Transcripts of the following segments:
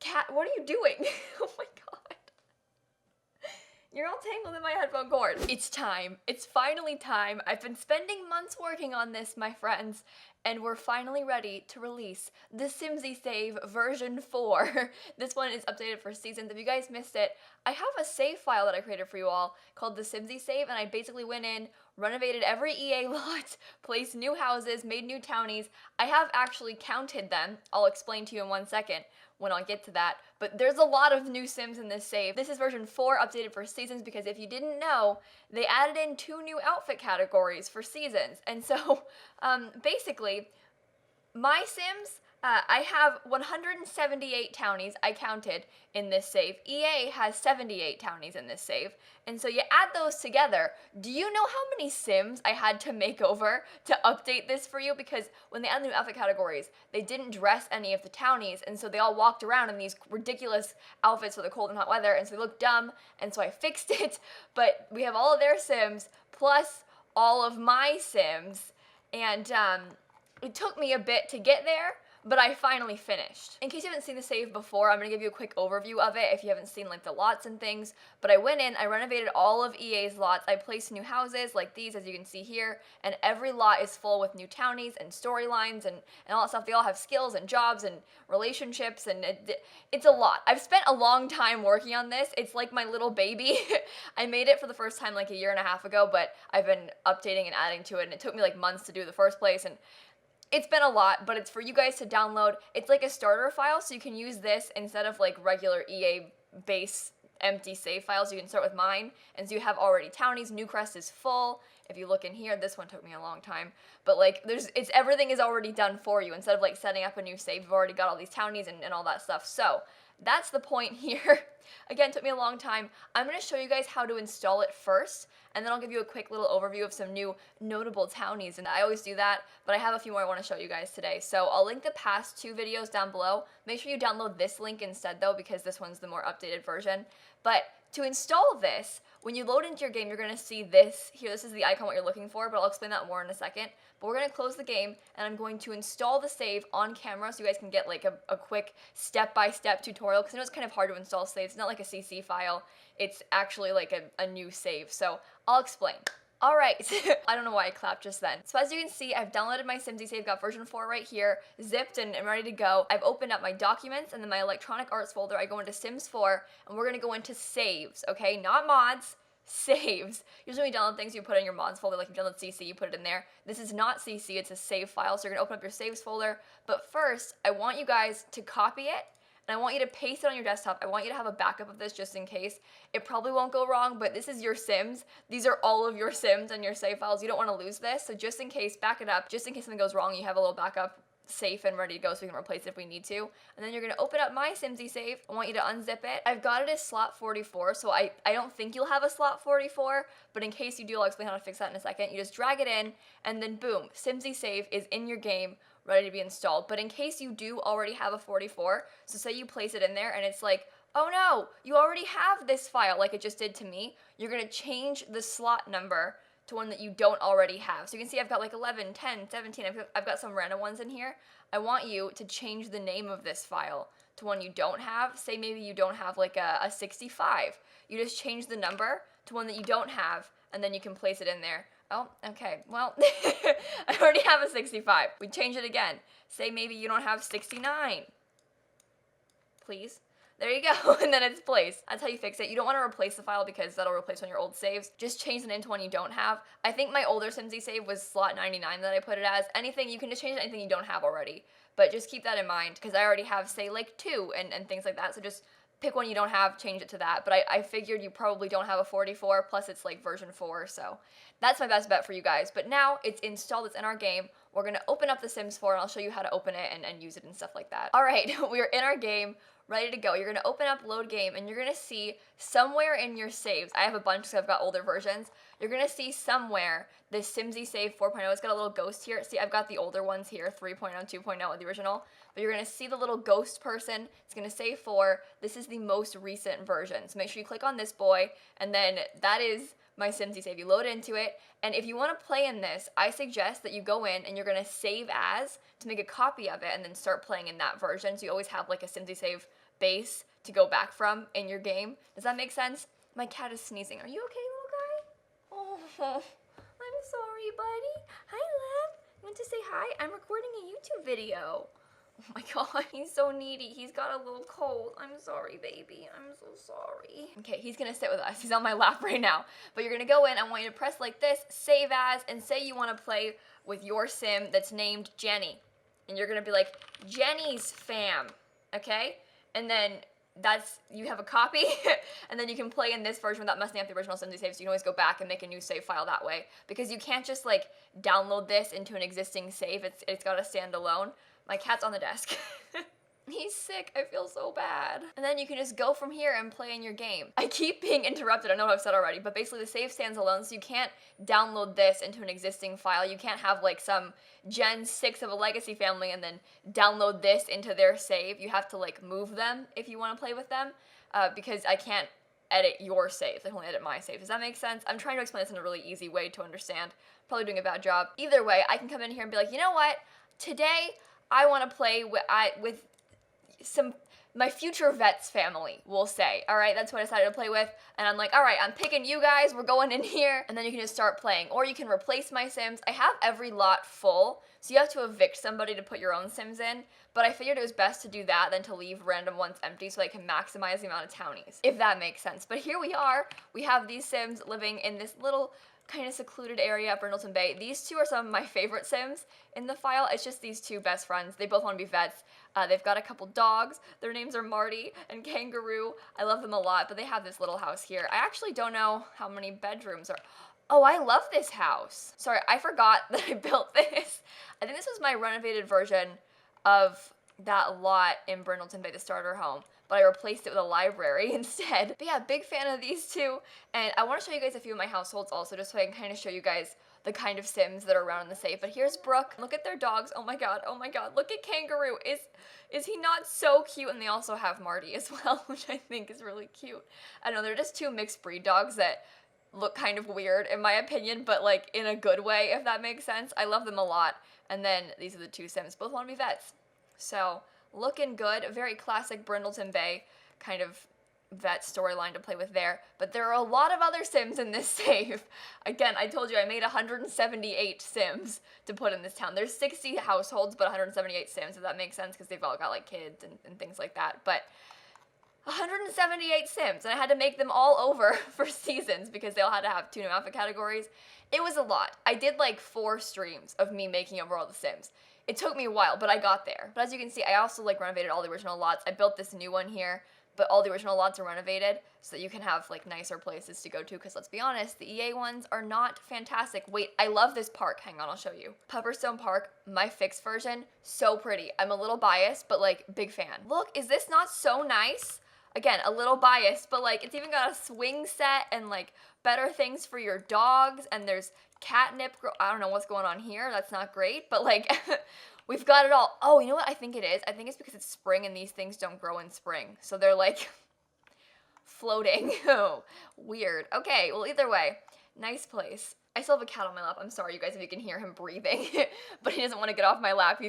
Cat, what are you doing? Oh my god. You're all tangled in my headphone cord. It's time. It's finally time. I've been spending months working on this, my friends, and we're finally ready to release the Simsie Save version 4. This one is updated for seasons. If you guys missed it, I have a save file that I created for you all called the Simsie Save, and I basically went in, renovated every EA lot, placed new houses, made new townies. I have actually counted them. I'll explain to you in 1 second when I get to that, but there's a lot of new Sims in this save. This is version 4 updated for seasons because if you didn't know, they added in 2 new outfit categories for seasons. And so basically, my Sims, I have 178 townies, I counted, in this save. EA has 78 townies in this save. And so you add those together. Do you know how many Sims I had to make over to update this for you? Because when they added new outfit categories, they didn't dress any of the townies, and so they all walked around in these ridiculous outfits for the cold and hot weather, and so they looked dumb, and so I fixed it. But we have all of their Sims, plus all of my Sims, and it took me a bit to get there, but I finally finished. In case you haven't seen the save before, I'm gonna give you a quick overview of it if you haven't seen like the lots and things, but I went in, I renovated all of EA's lots, I placed new houses like these as you can see here, and every lot is full with new townies and storylines and all that stuff. They all have skills and jobs and relationships, and it's a lot. I've spent a long time working on this. It's like my little baby. I made it for the first time like a year and a half ago, but I've been updating and adding to it, and it took me like months to do the first place, and it's been a lot, but it's for you guys to download. It's like a starter file, so you can use this instead of like regular EA base empty save files. You can start with mine, and so you have already townies. Newcrest is full. If you look in here, this one took me a long time, but like everything is already done for you. Instead of like setting up a new save, you've already got all these townies and all that stuff. So that's the point here. Again, it took me a long time. I'm going to show you guys how to install it first, and then I'll give you a quick little overview of some new notable townies, and I always do that, but I have a few more I want to show you guys today. So I'll link the past 2 videos down below. Make sure you download this link instead though, because this one's the more updated version. But to install this, when you load into your game, you're going to see this here. This is the icon, what you're looking for, but I'll explain that more in a second. But we're going to close the game, and I'm going to install the save on camera so you guys can get like a quick step-by-step tutorial, because I know it's kind of hard to install saves. It's not like a CC file. It's actually like a new save, so I'll explain. Alright, I don't know why I clapped just then. So as you can see, I've downloaded my Simsie Save, got version 4 right here, zipped and ready to go. I've opened up my documents, and then my electronic arts folder, I go into Sims 4, and we're gonna go into saves, okay? Not mods, saves. Usually when you download things, you put it in your mods folder, like if you download CC, you put it in there. This is not CC, it's a save file, so you're gonna open up your saves folder. But first, I want you guys to copy it, and I want you to paste it on your desktop. I want you to have a backup of this just in case. It probably won't go wrong, but this is your Sims. These are all of your Sims and your save files. You don't want to lose this, so just in case, back it up. Just in case something goes wrong, you have a little backup safe and ready to go so we can replace it if we need to. And then you're going to open up my Simsie Save. I want you to unzip it. I've got it as slot 44, so I don't think you'll have a slot 44, but in case you do, I'll explain how to fix that in a second. You just drag it in, and then boom, Simsie Save is in your game, ready to be installed. But in case you do already have a 44, so say you place it in there and it's like, oh no, you already have this file like it just did to me, you're going to change the slot number to one that you don't already have. So you can see I've got like 11, 10, 17, I've got some random ones in here. I want you to change the name of this file to one you don't have. Say maybe you don't have like a 65. You just change the number to one that you don't have, and then you can place it in there. Oh, okay, well, I already have a 65. We change it again. Say maybe you don't have 69. Please. There you go, and then it's placed. That's how you fix it. You don't want to replace the file because that'll replace one of your old saves. Just change the name to one you don't have. I think my older Simsie save was slot 99 that I put it as. Anything, you can just change it to anything you don't have already. But just keep that in mind, because I already have, say, like 2 and things like that. So just pick one you don't have, change it to that. But I figured you probably don't have a 44, plus it's like version 4, so that's my best bet for you guys. But now it's installed, it's in our game. We're going to open up the Sims 4, and I'll show you how to open it and use it and stuff like that. All right, we're in our game, ready to go. You're going to open up load game, and you're going to see somewhere in your saves, I have a bunch because I've got older versions, you're going to see somewhere this Simsie Save 4.0. It's got a little ghost here. See, I've got the older ones here, 3.0, 2.0, the original, but you're going to see the little ghost person. It's going to say 4. This is the most recent version, so make sure you click on this boy, and then that is my Simsie Save. You load into it, and if you want to play in this, I suggest that you go in and you're going to save as to make a copy of it and then start playing in that version, so you always have like a Simsie Save base to go back from in your game. Does that make sense? My cat is sneezing. Are you okay, little guy? Oh, I'm sorry, buddy. Hi, Lem. You want to say hi? I'm recording a YouTube video. Oh my god, he's so needy. He's got a little cold. I'm sorry, baby. I'm so sorry. Okay, he's gonna sit with us. He's on my lap right now. But you're gonna go in. I want you to press like this, save as, and say you want to play with your sim that's named Jenny. And you're gonna be like, Jenny's fam, okay? And then you have a copy, and then you can play in this version without messing up the original Simsie Save, so you can always go back and make a new save file that way. Because you can't just like download this into an existing save, it's gotta stand alone. My cat's on the desk. He's sick, I feel so bad. And then you can just go from here and play in your game. I keep being interrupted, I know what I've said already, but basically the save stands alone, so you can't download this into an existing file. You can't have like some Gen 6 of a legacy family and then download this into their save. You have to like move them if you want to play with them, because I can't edit your saves. I can only edit my save. Does that make sense? I'm trying to explain this in a really easy way to understand. Probably doing a bad job. Either way, I can come in here and be like, you know what? Today, I want to play with my future vets family, we'll say. All right, that's what I decided to play with. And I'm like, all right, I'm picking you guys. We're going in here. And then you can just start playing. Or you can replace my Sims. I have every lot full, so you have to evict somebody to put your own Sims in. But I figured it was best to do that than to leave random ones empty so I can maximize the amount of townies, if that makes sense. But here we are. We have these Sims living in this little kind of secluded area at Brindleton Bay. These two are some of my favorite Sims in the file. It's just these two best friends. They both want to be vets. They've got a couple dogs. Their names are Marty and Kangaroo. I love them a lot, but they have this little house here. I actually don't know how many bedrooms are. Oh, I love this house. Sorry, I forgot that I built this. I think this was my renovated version of that lot in Brindleton Bay, the starter home, but I replaced it with a library instead. But yeah, big fan of these two, and I want to show you guys a few of my households also, just so I can kind of show you guys the kind of Sims that are around in the safe. But here's Brooke. Look at their dogs. Oh my god, oh my god. Look at Kangaroo. Is he not so cute? And they also have Marty as well, which I think is really cute. I don't know, they're just two mixed breed dogs that look kind of weird in my opinion, but like in a good way, if that makes sense. I love them a lot. And then these are the two Sims. Both want to be vets. So, looking good. A very classic Brindleton Bay kind of vet storyline to play with there. But there are a lot of other Sims in this save. Again, I told you I made 178 Sims to put in this town. There's 60 households, but 178 Sims, if that makes sense, because they've all got like kids and things like that. But 178 Sims, and I had to make them all over for seasons because they all had to have 2 new outfit categories. It was a lot. I did like 4 streams of me making over all the Sims. It took me a while, but I got there. But as you can see, I also like renovated all the original lots. I built this new one here, but all the original lots are renovated so that you can have like nicer places to go to, because let's be honest, the EA ones are not fantastic. Wait, I love this park. Hang on, I'll show you. Pepperstone Park, my fixed version, so pretty. I'm a little biased, but like big fan. Look, is this not so nice? Again, a little biased, but like it's even got a swing set and like better things for your dogs, and there's catnip. I don't know what's going on here. That's not great, but like we've got it all. Oh, you know what I think it is? I think it's because it's spring and these things don't grow in spring. So they're like floating. Oh, weird. Okay, well either way, nice place. I still have a cat on my lap. I'm sorry, you guys, if you can hear him breathing, but he doesn't want to get off my lap.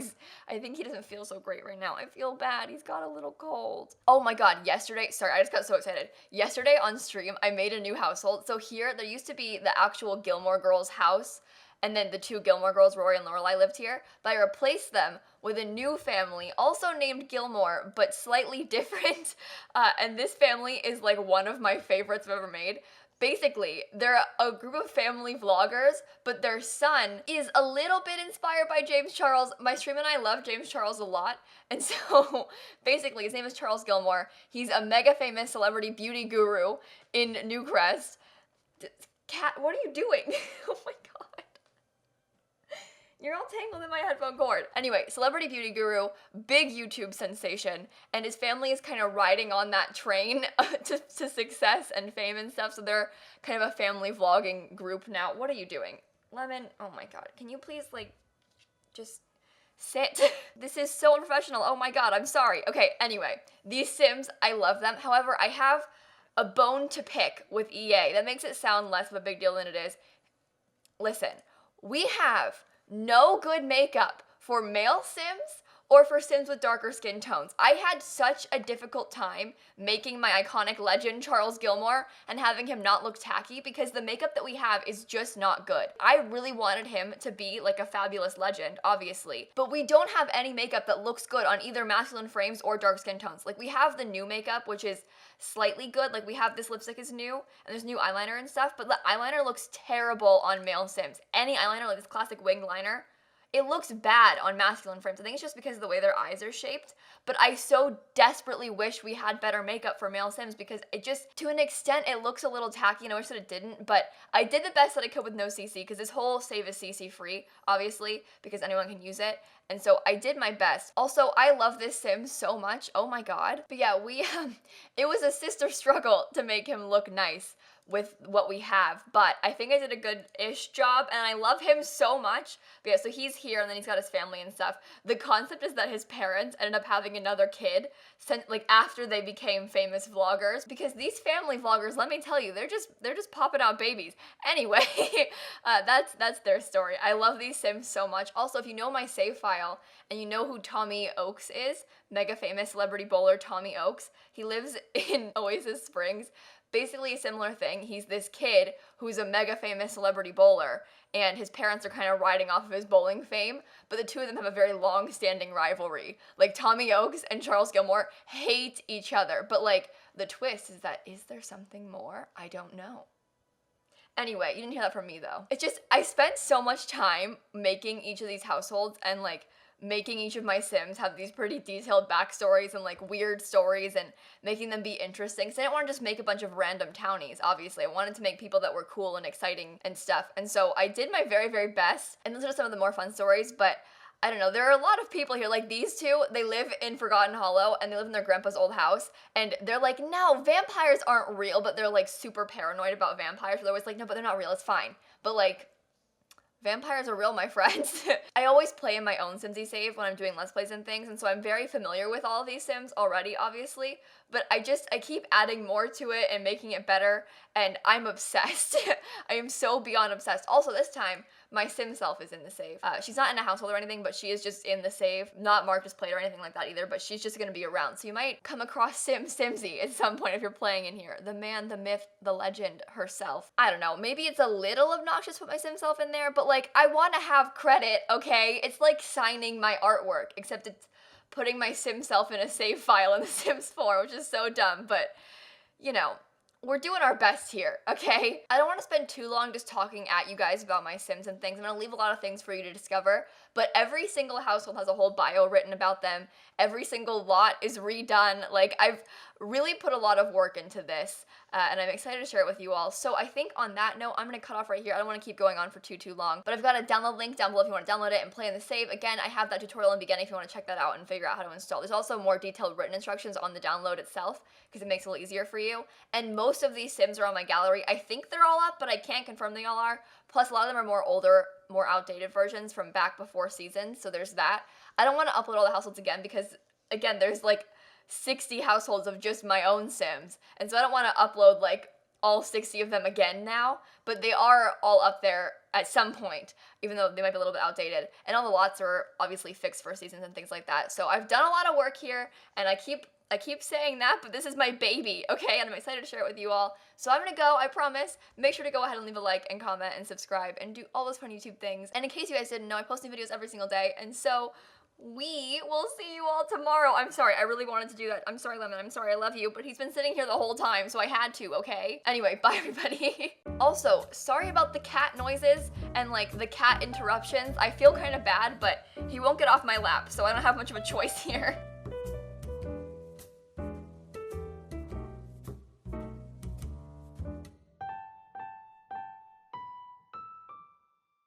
I think he doesn't feel so great right now. I feel bad. He's got a little cold. Oh my god, yesterday, sorry, I just got so excited. Yesterday on stream, I made a new household. So here, there used to be the actual Gilmore Girls house, and then the 2 Gilmore Girls, Rory and Lorelai, lived here, but I replaced them with a new family, also named Gilmore, but slightly different, and this family is like one of my favorites I've ever made. Basically, they're a group of family vloggers, but their son is a little bit inspired by James Charles. My stream and I love James Charles a lot, and so basically his name is Charles Gilmore. He's a mega famous celebrity beauty guru in Newcrest. Cat, what are you doing? Oh my god. You're all tangled in my headphone cord. Anyway, celebrity beauty guru, big YouTube sensation, and his family is kind of riding on that train to success and fame and stuff, so they're kind of a family vlogging group now. What are you doing? Lemon, oh my god, can you please, like, just sit? This is so unprofessional, oh my god, I'm sorry. Okay, anyway, these Sims, I love them. However, I have a bone to pick with EA. That makes it sound less of a big deal than it is. Listen, we have no good makeup for male Sims or for Sims with darker skin tones. I had such a difficult time making my iconic legend Charles Gilmore and having him not look tacky because the makeup that we have is just not good. I really wanted him to be like a fabulous legend, obviously, but we don't have any makeup that looks good on either masculine frames or dark skin tones. Like, we have the new makeup, which is slightly good. Like, we have this lipstick is new and there's new eyeliner and stuff, but the eyeliner looks terrible on male Sims. Any eyeliner, like this classic winged liner, it looks bad on masculine frames. I think it's just because of the way their eyes are shaped, but I so desperately wish we had better makeup for male Sims because it just, to an extent, it looks a little tacky, and I wish that it didn't, but I did the best that I could with no CC because this whole save is CC free, obviously, because anyone can use it, and so I did my best. Also, I love this Sim so much, oh my god. But yeah, it was a sister struggle to make him look nice with what we have, but I think I did a good-ish job, and I love him so much. But yeah, so he's here, and then he's got his family and stuff. The concept is that his parents ended up having another kid like after they became famous vloggers, because these family vloggers, let me tell you, they're just popping out babies. Anyway, that's their story. I love these Sims so much. Also, if you know my save file and you know who Tommy Oaks is, mega famous celebrity bowler Tommy Oaks, he lives in Oasis Springs. Basically a similar thing. He's this kid who's a mega famous celebrity bowler, and his parents are kind of riding off of his bowling fame, but the two of them have a very long-standing rivalry. Like, Tommy Oaks and Charles Gilmore hate each other, but like, the twist is that, is there something more? I don't know. Anyway, you didn't hear that from me though. It's just, I spent so much time making each of these households and like making each of my Sims have these pretty detailed backstories and like weird stories and making them be interesting. So I didn't want to just make a bunch of random townies, obviously. I wanted to make people that were cool and exciting and stuff. And so I did my very, very best. And those are some of the more fun stories, but I don't know, there are a lot of people here, like these two, they live in Forgotten Hollow, and they live in their grandpa's old house, and they're like, no, vampires aren't real, but they're like super paranoid about vampires. They're always like, no, but they're not real, it's fine. But like, vampires are real, my friends. I always play in my own Simsie Save when I'm doing Let's Plays and things, and so I'm very familiar with all of these Sims already, obviously, but I keep adding more to it and making it better, and I'm obsessed. I am so beyond obsessed. Also, this time, my Sim self is in the save. She's not in a household or anything, but she is just in the save. Not marked as played or anything like that either, but she's just gonna be around. So you might come across Simsie at some point if you're playing in here. The man, the myth, the legend herself. I don't know, maybe it's a little obnoxious to put my Sim self in there, but like, I wanna have credit, okay? It's like signing my artwork, except it's putting my Sim self in a save file in The Sims 4, which is so dumb, but you know, we're doing our best here, okay? I don't want to spend too long just talking at you guys about my Sims and things. I'm gonna leave a lot of things for you to discover, but every single household has a whole bio written about them. Every single lot is redone. Like, I've really put a lot of work into this, and I'm excited to share it with you all. So I think on that note, I'm gonna cut off right here. I don't want to keep going on for too long, but I've got a download link down below if you want to download it and play in the save. Again, I have that tutorial in the beginning if you want to check that out and figure out how to install. There's also more detailed written instructions on the download itself because it makes it a little easier for you. And most of these Sims are on my gallery. I think they're all up, but I can't confirm they all are. Plus, a lot of them are more older, more outdated versions from back before seasons, so there's that. I don't want to upload all the households again because, again, there's like 60 households of just my own Sims, and so I don't want to upload like all 60 of them again now, but they are all up there at some point, even though they might be a little bit outdated, and all the lots are obviously fixed for seasons and things like that. So I've done a lot of work here, and I keep saying that, but this is my baby, okay? And I'm excited to share it with you all. So I'm gonna go, I promise. Make sure to go ahead and leave a like and comment and subscribe and do all those fun YouTube things. And in case you guys didn't know, I post new videos every single day, and so we will see you all tomorrow. I'm sorry, I really wanted to do that. I'm sorry, Lemon, I'm sorry, I love you, but he's been sitting here the whole time, so I had to, okay? Anyway, bye everybody. Also, sorry about the cat noises and like the cat interruptions. I feel kind of bad, but he won't get off my lap, so I don't have much of a choice here.